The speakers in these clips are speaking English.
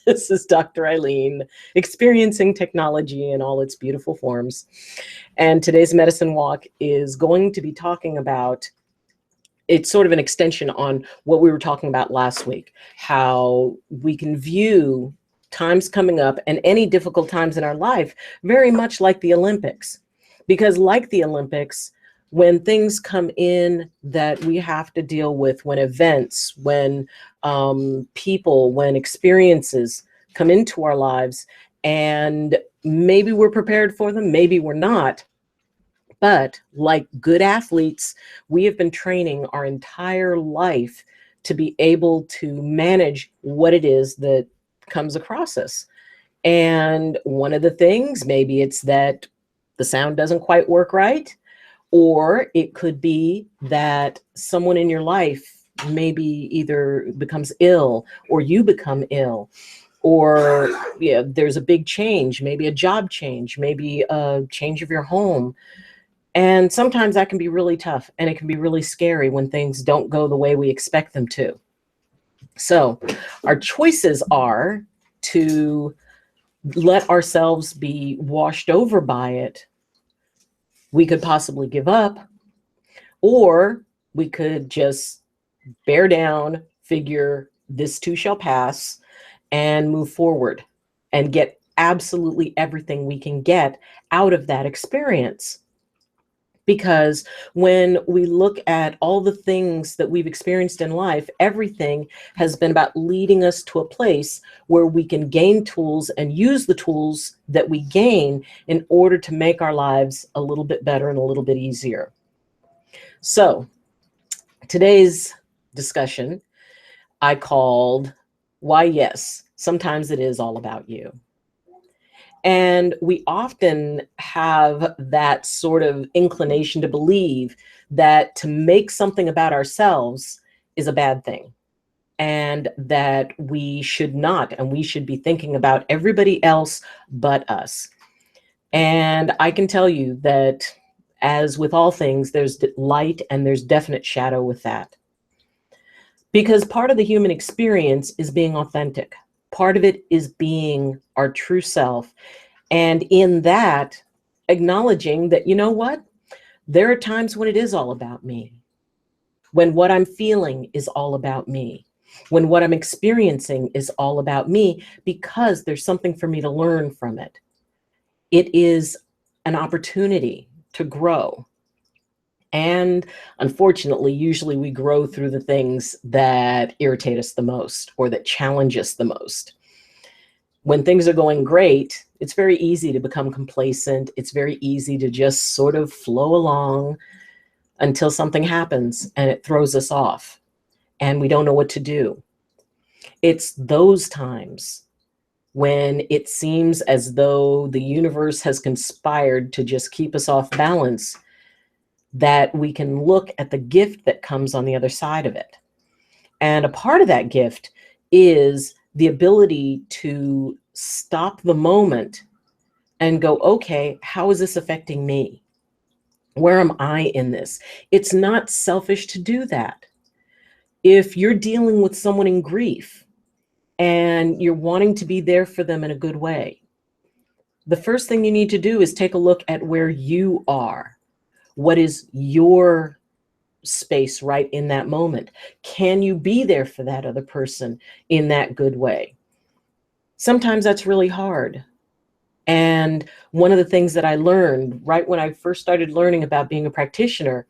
This is Dr. Ayleen, experiencing technology in all its beautiful forms. And today's Medicine Walk is going to be talking about, it's sort of an extension on what we were talking about last week, how we can view times coming up and any difficult times in our life very much like the Olympics. Because like the Olympics, when things come in that we have to deal with, when events, when people, when experiences come into our lives, and maybe we're prepared for them, maybe we're not. But like good athletes, we have been training our entire life to be able to manage what it is that comes across us. And one of the things, maybe it's that the sound doesn't quite work right, or it could be that someone in your life maybe either becomes ill or you become ill, or yeah, there's a big change, maybe a job change, maybe a change of your home. And sometimes that can be really tough and it can be really scary when things don't go the way we expect them to. So our choices are to let ourselves be washed over by it. We could possibly give up, or we could just bear down, figure this too shall pass, and move forward and get absolutely everything we can get out of that experience. Because when we look at all the things that we've experienced in life, everything has been about leading us to a place where we can gain tools and use the tools that we gain in order to make our lives a little bit better and a little bit easier. So today's discussion I called, Why Yes, Sometimes It Is All About You. And we often have that sort of inclination to believe that to make something about ourselves is a bad thing, and that we should not, and we should be thinking about everybody else but us. And I can tell you that, as with all things, there's light and there's definite shadow with that. Because part of the human experience is being authentic. Part of it is being our true self. And in that, acknowledging that, you know what? There are times when it is all about me, when what I'm feeling is all about me, when what I'm experiencing is all about me, because there's something for me to learn from it. It is an opportunity to grow. And unfortunately, usually we grow through the things that irritate us the most or that challenge us the most. When things are going great, it's very easy to become complacent. It's very easy to just sort of flow along until something happens and it throws us off and we don't know what to do. It's those times when it seems as though the universe has conspired to just keep us off balance that we can look at the gift that comes on the other side of it. And a part of that gift is the ability to stop the moment and go, okay, how is this affecting me? Where am I in this? It's not selfish to do that. If you're dealing with someone in grief and you're wanting to be there for them in a good way, the first thing you need to do is take a look at where you are. What is your space right in that moment? Can you be there for that other person in that good way? Sometimes that's really hard. And one of the things that I learned right when I first started learning about being a practitioner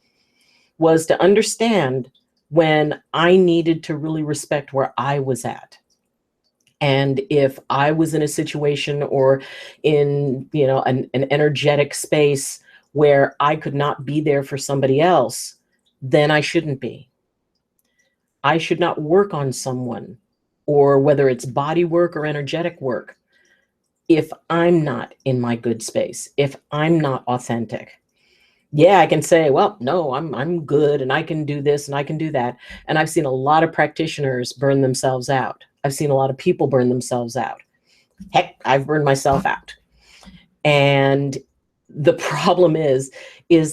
was to understand when I needed to really respect where I was at. And if I was in a situation or in, an energetic space where I could not be there for somebody else, then I shouldn't be. I should not work on someone, or whether it's body work or energetic work, if I'm not in my good space, if I'm not authentic. Yeah, I can say, well, no, I'm good and I can do this and I can do that. And I've seen a lot of practitioners burn themselves out. I've seen a lot of people burn themselves out. Heck, I've burned myself out. And the problem is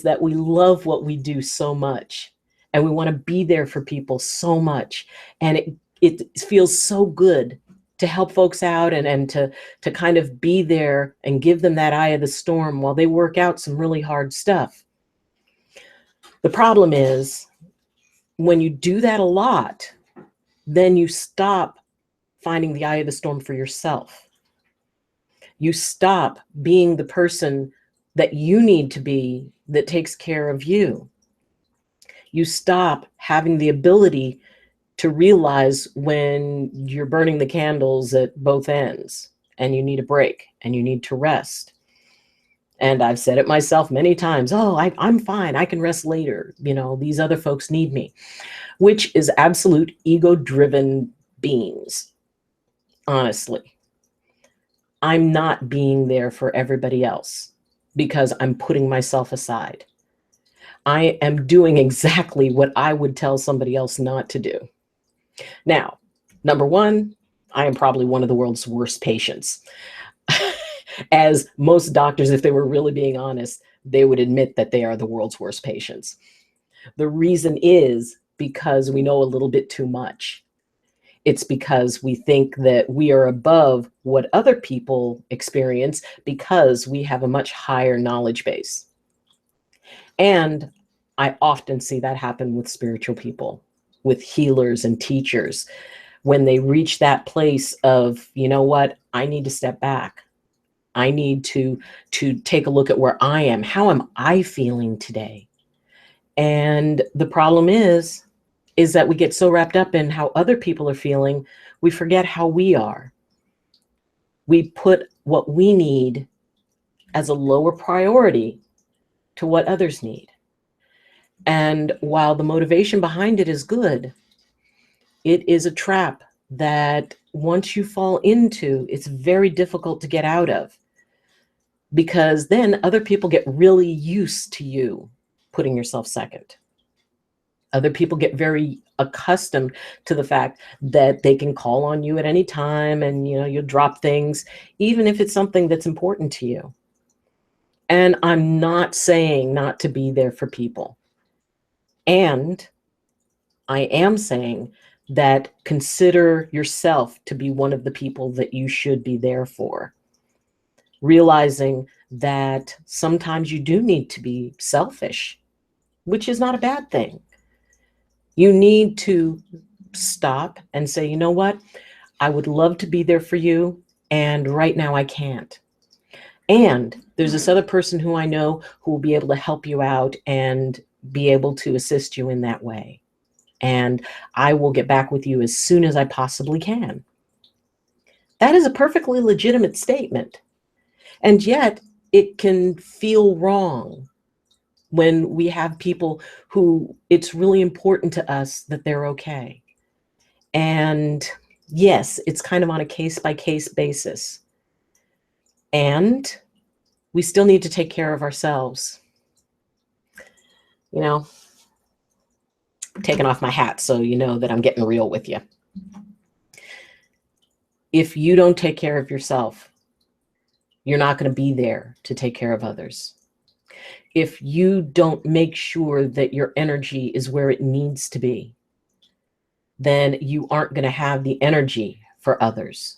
that we love what we do so much and we want to be there for people so much. And it feels so good to help folks out and to kind of be there and give them that eye of the storm while they work out some really hard stuff. The problem is when you do that a lot, then you stop finding the eye of the storm for yourself. You stop being the person that you need to be that takes care of you. You stop having the ability to realize when you're burning the candles at both ends and you need a break and you need to rest. And I've said it myself many times, oh, I'm fine, I can rest later. You know, these other folks need me, which is absolute ego-driven beings, honestly. I'm not being there for everybody else because I'm putting myself aside. I am doing exactly what I would tell somebody else not to do. Now, number one, I am probably one of the world's worst patients. As most doctors, if they were really being honest, they would admit that they are the world's worst patients. The reason is because we know a little bit too much. It's because we think that we are above what other people experience because we have a much higher knowledge base. And I often see that happen with spiritual people, with healers and teachers, when they reach that place of, you know what, I need to step back. I need to take a look at where I am. How am I feeling today? And the problem is that we get so wrapped up in how other people are feeling, we forget how we are. We put what we need as a lower priority to what others need. And while the motivation behind it is good, it is a trap that once you fall into, it's very difficult to get out of, because then other people get really used to you putting yourself second. Other people get very accustomed to the fact that they can call on you at any time and, you know, you'll drop things, even if it's something that's important to you. And I'm not saying not to be there for people. And I am saying that consider yourself to be one of the people that you should be there for. Realizing that sometimes you do need to be selfish, which is not a bad thing. You need to stop and say, you know what? I would love to be there for you, and right now I can't. And there's this other person who I know who will be able to help you out and be able to assist you in that way. And I will get back with you as soon as I possibly can. That is a perfectly legitimate statement. And yet it can feel wrong when we have people who it's really important to us that they're okay. And yes, it's kind of on a case-by-case basis. And we still need to take care of ourselves. You know, I'm taking off my hat so you know that I'm getting real with you. If you don't take care of yourself, you're not going to be there to take care of others. If you don't make sure that your energy is where it needs to be, then you aren't going to have the energy for others.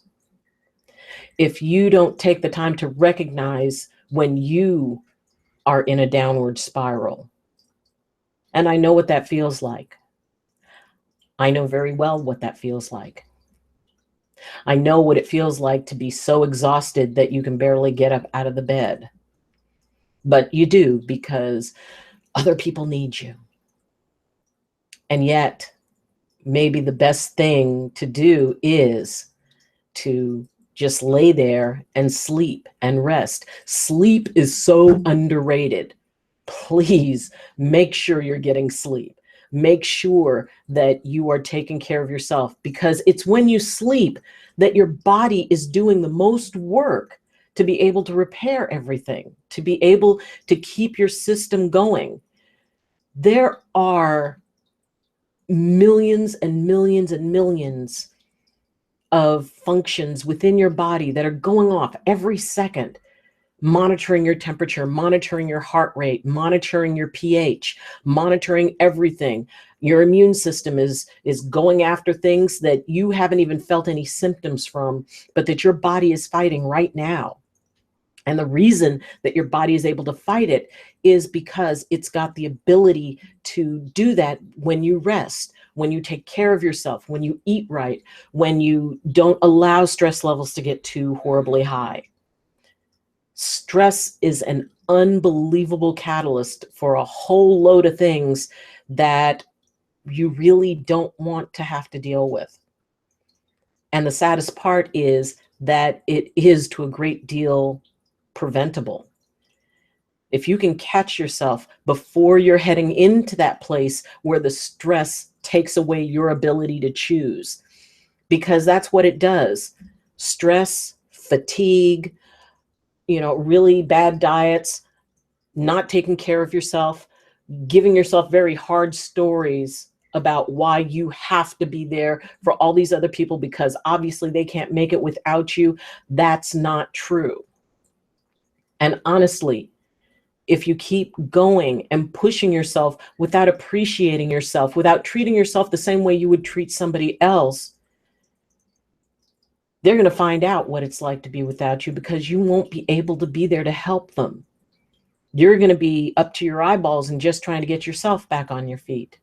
If you don't take the time to recognize when you are in a downward spiral, and I know what that feels like. I know very well what that feels like. I know what it feels like to be so exhausted that you can barely get up out of the bed. But you do, because other people need you. And yet, maybe the best thing to do is to just lay there and sleep and rest. Sleep is so underrated. Please make sure you're getting sleep. Make sure that you are taking care of yourself, because it's when you sleep that your body is doing the most work to be able to repair everything, to be able to keep your system going. There are millions and millions and millions of functions within your body that are going off every second monitoring your temperature, monitoring your heart rate, monitoring your pH, monitoring everything. Your immune system is going after things that you haven't even felt any symptoms from, but that your body is fighting right now. And the reason that your body is able to fight it is because it's got the ability to do that when you rest, when you take care of yourself, when you eat right, when you don't allow stress levels to get too horribly high. Stress is an unbelievable catalyst for a whole load of things that you really don't want to have to deal with. And the saddest part is that it is to a great deal preventable. If you can catch yourself before you're heading into that place where the stress takes away your ability to choose, because that's what it does. Stress, fatigue, really bad diets, not taking care of yourself, giving yourself very hard stories about why you have to be there for all these other people because obviously they can't make it without you. That's not true. And honestly, if you keep going and pushing yourself without appreciating yourself, without treating yourself the same way you would treat somebody else, they're going to find out what it's like to be without you because you won't be able to be there to help them. You're going to be up to your eyeballs and just trying to get yourself back on your feet.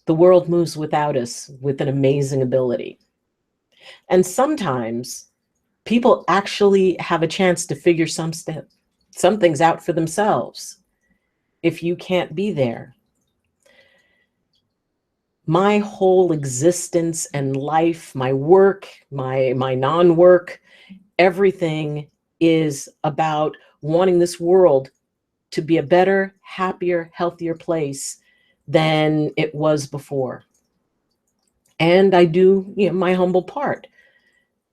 The world moves without us with an amazing ability. And sometimes people actually have a chance to figure some things out for themselves if you can't be there. My whole existence and life, my work, my non-work, everything is about wanting this world to be a better, happier, healthier place than it was before. And I do, my humble part.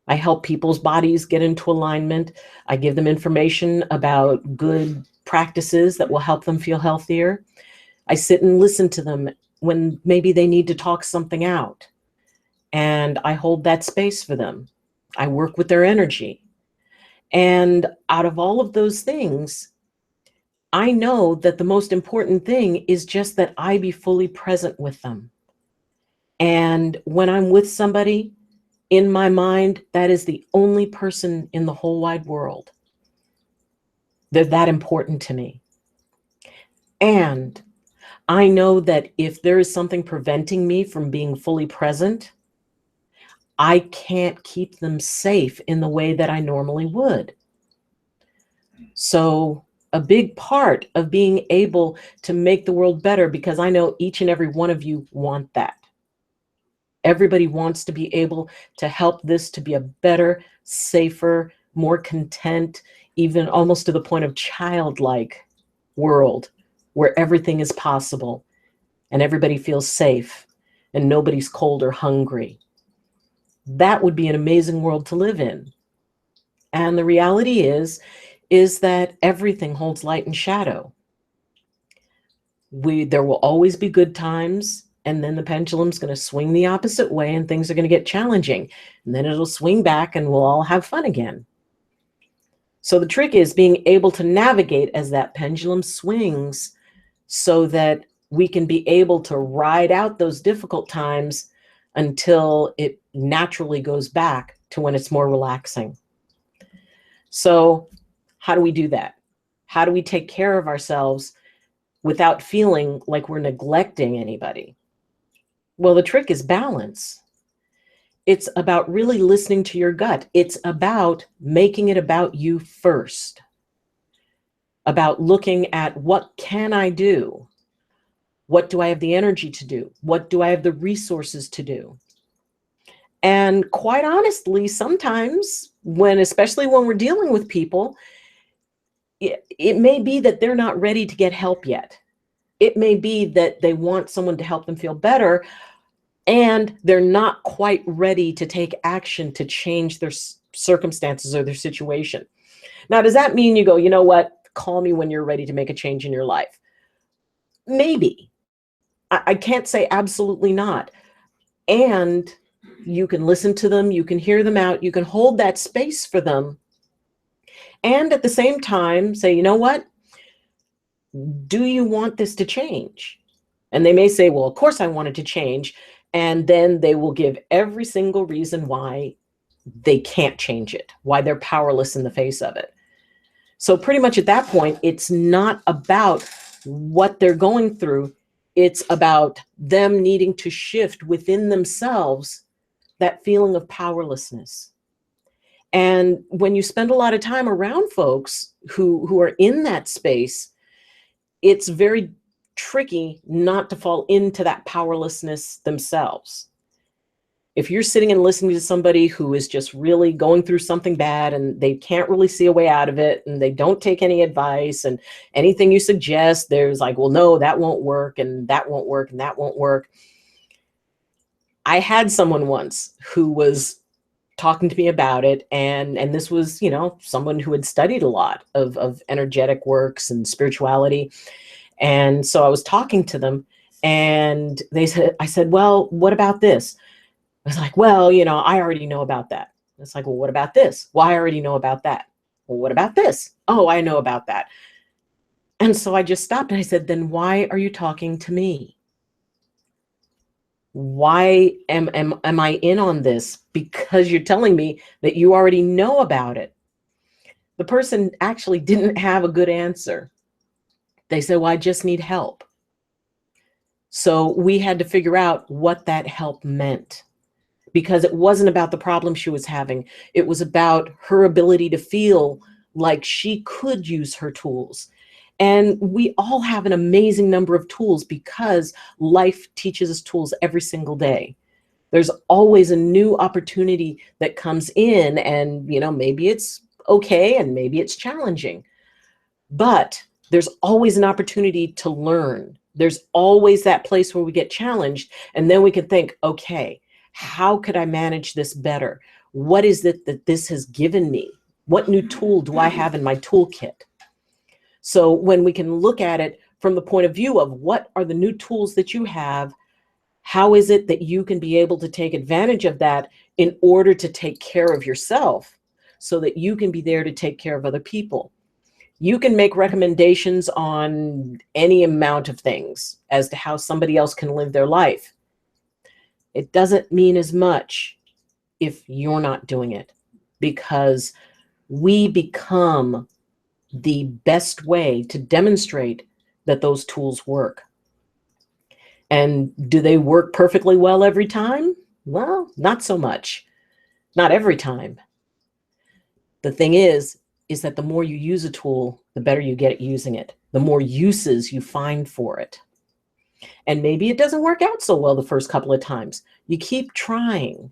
I help people's bodies get into alignment. I give them information about good practices that will help them feel healthier. I sit and listen to them when maybe they need to talk something out. And I hold that space for them. I work with their energy. And out of all of those things, I know that the most important thing is just that I be fully present with them. And when I'm with somebody, in my mind, that is the only person in the whole wide world. They're that important to me. And I know that if there is something preventing me from being fully present, I can't keep them safe in the way that I normally would. So a big part of being able to make the world better, because I know each and every one of you want that. Everybody wants to be able to help this to be a better, safer, more content, even almost to the point of childlike world where everything is possible and everybody feels safe and nobody's cold or hungry. That would be an amazing world to live in. And the reality is that everything holds light and shadow. There will always be good times, and then the pendulum's going to swing the opposite way and things are going to get challenging. And then it'll swing back and we'll all have fun again. So the trick is being able to navigate as that pendulum swings so that we can be able to ride out those difficult times until it naturally goes back to when it's more relaxing. So how do we do that? How do we take care of ourselves without feeling like we're neglecting anybody? Well, the trick is balance. It's about really listening to your gut. It's about making it about you first, about looking at what can I do? What do I have the energy to do? What do I have the resources to do? And quite honestly, sometimes especially when we're dealing with people, it may be that they're not ready to get help yet. It may be that they want someone to help them feel better, and they're not quite ready to take action to change their circumstances or their situation. Now, does that mean you go, you know what, call me when you're ready to make a change in your life? Maybe. I can't say absolutely not. And you can listen to them, you can hear them out, you can hold that space for them, And at the same time, say, you know what? Do you want this to change? And they may say, well, of course I want it to change. And then they will give every single reason why they can't change it, why they're powerless in the face of it. So pretty much at that point, it's not about what they're going through. It's about them needing to shift within themselves that feeling of powerlessness. And when you spend a lot of time around folks who are in that space, it's very tricky not to fall into that powerlessness themselves. If you're sitting and listening to somebody who is just really going through something bad and they can't really see a way out of it and they don't take any advice, and anything you suggest, there's like, well, no, that won't work, and that won't work, and that won't work. I had someone once who was talking to me about it, and this was, someone who had studied a lot of energetic works and spirituality. And so I was talking to them, and I said, well, what about this? I was like, well, I already know about that. It's like, well, what about this? Well, I already know about that. Well, what about this? Oh, I know about that. And so I just stopped and I said, then why are you talking to me? Why am I in on this? Because you're telling me that you already know about it. The person actually didn't have a good answer. They said, well, I just need help. So we had to figure out what that help meant, because it wasn't about the problem she was having. It was about her ability to feel like she could use her tools. And we all have an amazing number of tools because life teaches us tools every single day. There's always a new opportunity that comes in, and maybe it's okay and maybe it's challenging, but there's always an opportunity to learn. There's always that place where we get challenged, and then we can think, okay, how could I manage this better? What is it that this has given me? What new tool do I have in my toolkit? So when we can look at it from the point of view of what are the new tools that you have, how is it that you can be able to take advantage of that in order to take care of yourself so that you can be there to take care of other people? You can make recommendations on any amount of things as to how somebody else can live their life. It doesn't mean as much if you're not doing it, because we become the best way to demonstrate that those tools work. And do they work perfectly well every time? Well, not so much. Not every time. The thing is that the more you use a tool, the better you get at using it, the more uses you find for it. And maybe it doesn't work out so well the first couple of times. You keep trying.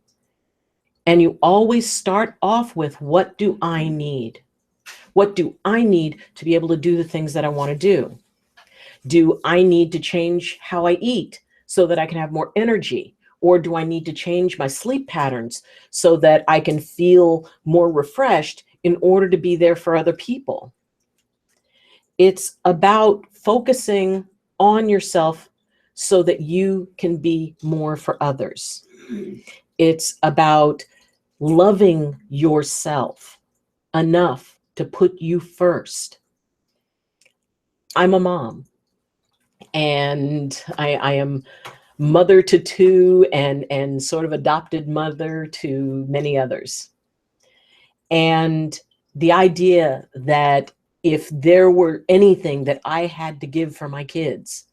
And you always start off with, what do I need? What do I need to be able to do the things that I want to do? Do I need to change how I eat so that I can have more energy? Or do I need to change my sleep patterns so that I can feel more refreshed in order to be there for other people? It's about focusing on yourself so that you can be more for others. It's about loving yourself enough to put you first. I'm a mom, and I am mother to two, and sort of adopted mother to many others. And the idea that if there were anything that I had to give for my kids,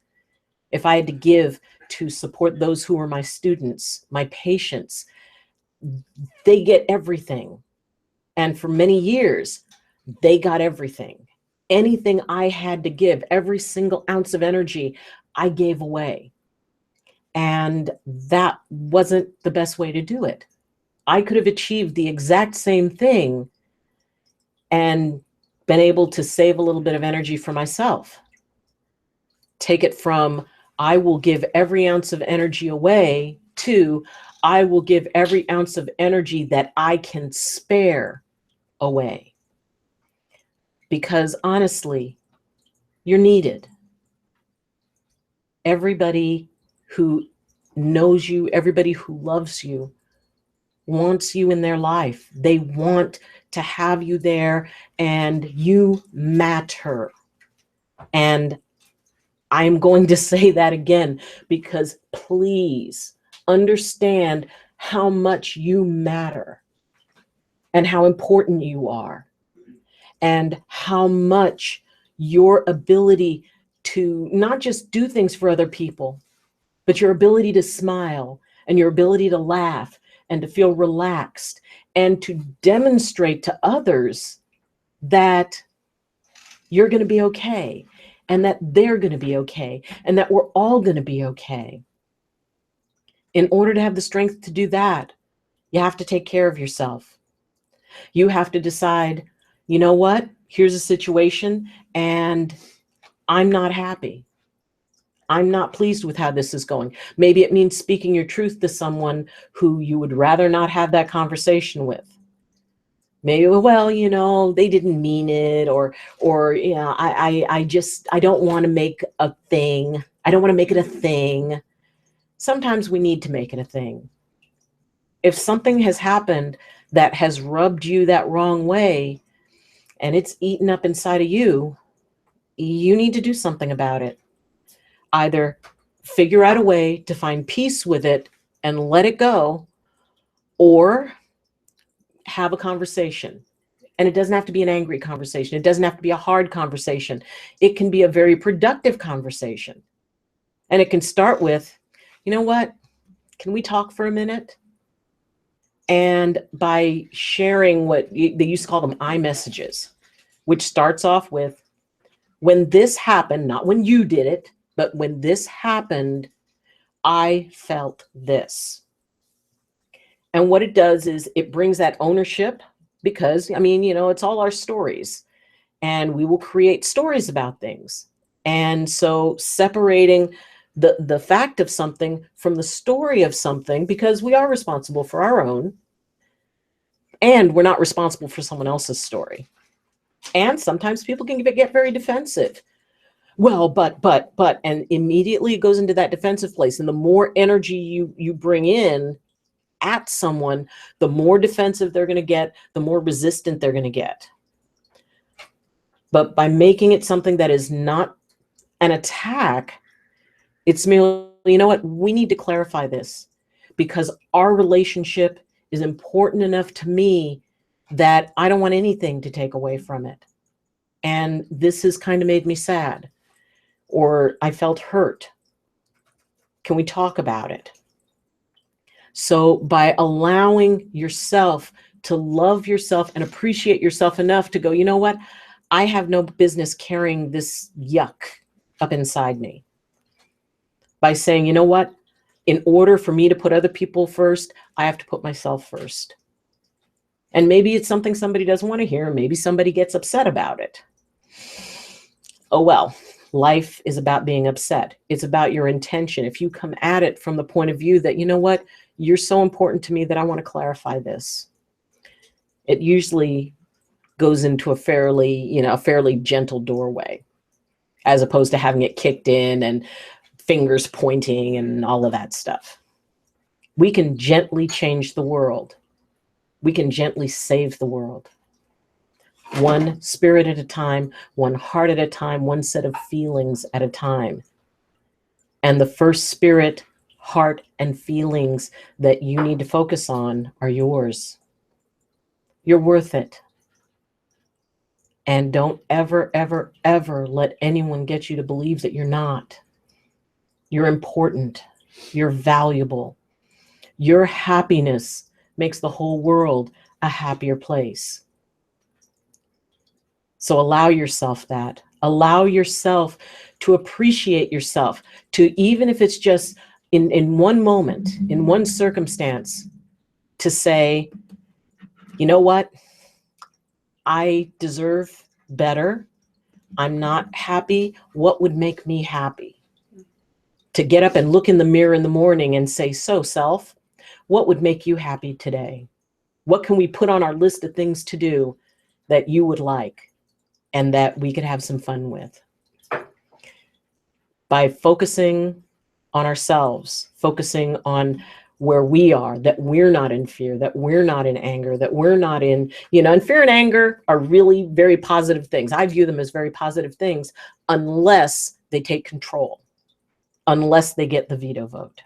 if I had to give to support those who were my students, my patients, they get everything. And for many years, they got everything. Anything I had to give, every single ounce of energy, I gave away. And that wasn't the best way to do it. I could have achieved the exact same thing and been able to save a little bit of energy for myself. Take it from, I will give every ounce of energy away, to, I will give every ounce of energy that I can spare away. Because honestly, you're needed. Everybody who knows you, everybody who loves you, wants you in their life. They want to have you there, and you matter. And I'm going to say that again, because please understand how much you matter and how important you are, and how much your ability to not just do things for other people, but your ability to smile and your ability to laugh and to feel relaxed and to demonstrate to others that you're going to be okay, and that they're going to be okay, and that we're all going to be okay. In order to have the strength to do that, you have to take care of yourself. You have to decide, you know what? Here's a situation and I'm not happy. I'm not pleased with how this is going. Maybe it means speaking your truth to someone who you would rather not have that conversation with. Maybe, well, they didn't mean it, or I don't want to make a thing. I don't want to make it a thing. Sometimes we need to make it a thing. If something has happened that has rubbed you that wrong way and it's eaten up inside of you, you need to do something about it. Either figure out a way to find peace with it and let it go, or have a conversation. And it doesn't have to be an angry conversation. It doesn't have to be a hard conversation. It can be a very productive conversation. And it can start with, you know what? Can we talk for a minute? And by sharing what they used to call them iMessages, which starts off with, when this happened, not when you did it, but when this happened, I felt this. And what it does is it brings that ownership, because, it's all our stories, and we will create stories about things. And so separating the fact of something from the story of something, because we are responsible for our own, and we're not responsible for someone else's story. And sometimes people can get very defensive. Well, but, and immediately it goes into that defensive place. And the more energy you bring in at someone, the more defensive they're going to get, the more resistant they're going to get. But by making it something that is not an attack, it's merely, you know what, we need to clarify this, because our relationship is important enough to me that I don't want anything to take away from it. And this has kind of made me sad, or I felt hurt. Can we talk about it? So by allowing yourself to love yourself and appreciate yourself enough to go, you know what? I have no business carrying this yuck up inside me. By saying, you know what? In order for me to put other people first, I have to put myself first. And maybe it's something somebody doesn't want to hear. Maybe somebody gets upset about it. Oh, well, life is about being upset. It's about your intention. If you come at it from the point of view that, you know what, you're so important to me that I want to clarify this, it usually goes into a fairly gentle doorway, as opposed to having it kicked in and fingers pointing and all of that stuff. We can gently change the world. We can gently save the world. One spirit at a time, one heart at a time, one set of feelings at a time. And the first spirit, heart, and feelings that you need to focus on are yours. You're worth it. And don't ever, ever, ever let anyone get you to believe that you're not. You're important. You're valuable. Your happiness makes the whole world a happier place. So allow yourself that. Allow yourself to appreciate yourself, to, even if it's just in one moment, in one circumstance, to say, you know what? I deserve better. I'm not happy. What would make me happy? To get up and look in the mirror in the morning and say, so self, what would make you happy today? What can we put on our list of things to do that you would like and that we could have some fun with? By focusing on ourselves, focusing on where we are, that we're not in fear, that we're not in anger, that we're not in, you know, and fear and anger are really very positive things. I view them as very positive things unless they take control, unless they get the veto vote.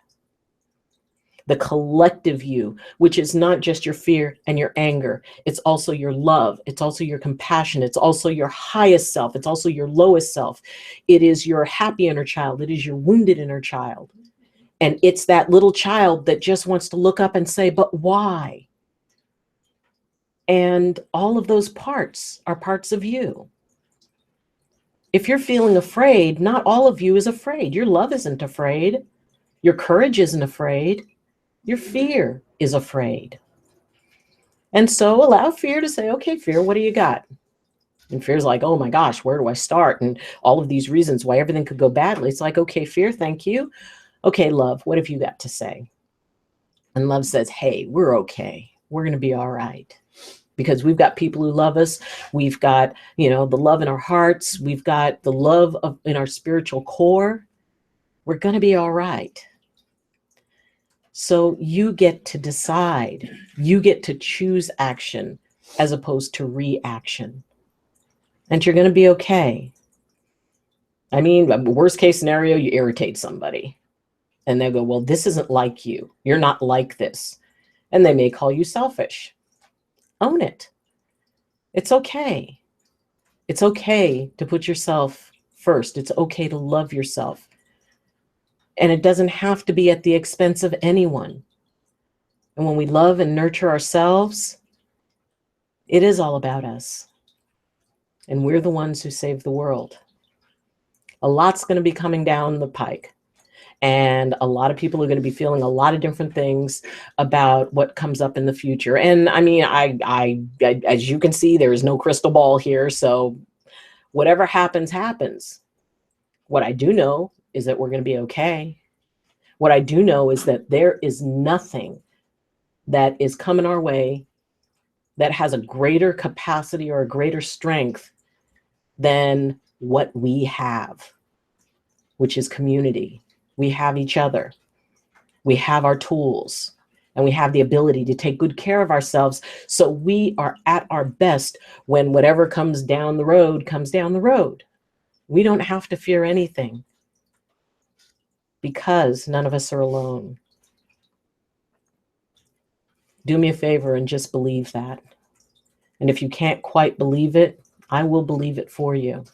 The collective you, which is not just your fear and your anger, it's also your love, it's also your compassion, it's also your highest self, it's also your lowest self. It is your happy inner child, it is your wounded inner child. And it's that little child that just wants to look up and say, but why? And all of those parts are parts of you. If you're feeling afraid, not all of you is afraid. Your love isn't afraid. Your courage isn't afraid. Your fear is afraid. And so allow fear to say, okay, fear, what do you got? And fear's like, oh my gosh, where do I start? And all of these reasons why everything could go badly. It's like, okay, fear, thank you. Okay, love, what have you got to say? And love says, hey, we're okay. We're going to be all right. Because we've got people who love us. We've got, you know, the love in our hearts. We've got the love in our spiritual core. We're going to be all right. So you get to decide. You get to choose action as opposed to reaction. And you're going to be okay. I mean, worst case scenario, you irritate somebody. And they go, well, this isn't like you. You're not like this. And they may call you selfish. Own it. It's okay. It's okay to put yourself first. It's okay to love yourself. And it doesn't have to be at the expense of anyone. And when we love and nurture ourselves, it is all about us. And we're the ones who save the world. A lot's going to be coming down the pike. And a lot of people are going to be feeling a lot of different things about what comes up in the future. And I mean, I as you can see, there is no crystal ball here. So whatever happens, happens. What I do know is that we're going to be okay. What I do know is that there is nothing that is coming our way that has a greater capacity or a greater strength than what we have, which is community. We have each other. We have our tools, and we have the ability to take good care of ourselves. So we are at our best when whatever comes down the road comes down the road. We don't have to fear anything because none of us are alone. Do me a favor and just believe that. And if you can't quite believe it, I will believe it for you.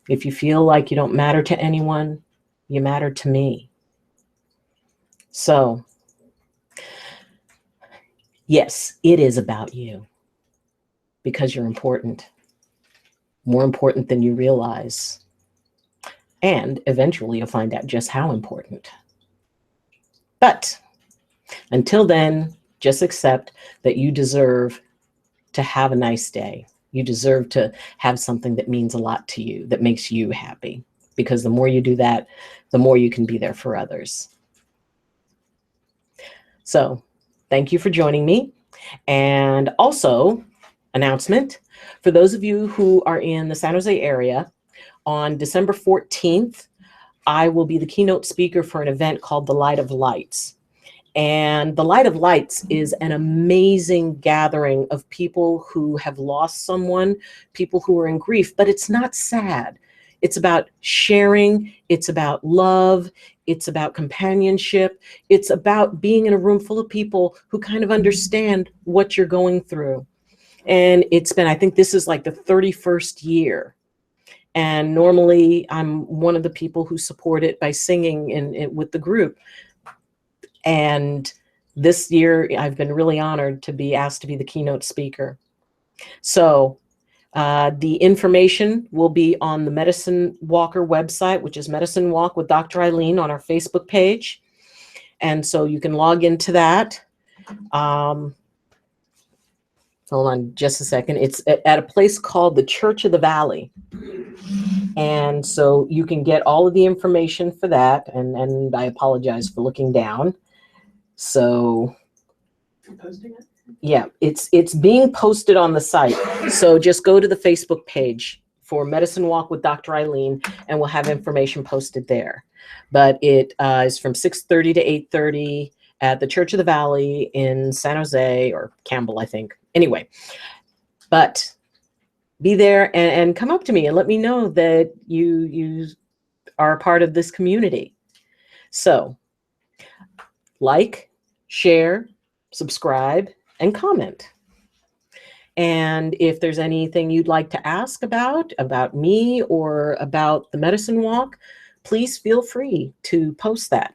If you feel like you don't matter to anyone, you matter to me. So, yes, it is about you because you're important, more important than you realize. And eventually you'll find out just how important. But until then, just accept that you deserve to have a nice day. You deserve to have something that means a lot to you, that makes you happy. Because the more you do that, the more you can be there for others. So thank you for joining me. And also, announcement, for those of you who are in the San Jose area, on December 14th, I will be the keynote speaker for an event called The Light of Lights. And The Light of Lights is an amazing gathering of people who have lost someone, people who are in grief, but it's not sad. It's about sharing. It's about love. It's about companionship. It's about being in a room full of people who kind of understand what you're going through. And it's been, I think this is like the 31st year. And normally I'm one of the people who support it by singing with the group. And this year I've been really honored to be asked to be the keynote speaker. So the information will be on the Medicine Walker website, which is Medicine Walk with Dr. Ayleen on our Facebook page. And so you can log into that. Hold on just a second. It's at a place called the Church of the Valley. And so you can get all of the information for that. And I apologize for looking down. So You're posting it? yeah, it's being posted on the site. So just go to the Facebook page for Medicine Walk with Dr. Ayleen, and we'll have information posted there. But it is from 6:30 to 8:30 at the Church of the Valley in San Jose, or Campbell, I think. Anyway, but be there and come up to me and let me know that you are a part of this community. So like, share, subscribe, and comment. And if there's anything you'd like to ask about me or about the Medicine Walk, please feel free to post that.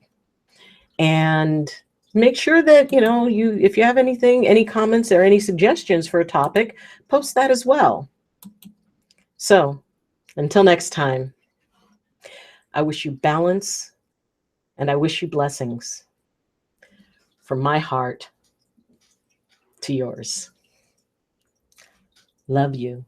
And make sure that, if you have anything, any comments or any suggestions for a topic, post that as well. So until next time, I wish you balance and I wish you blessings from my heart to yours. Love you.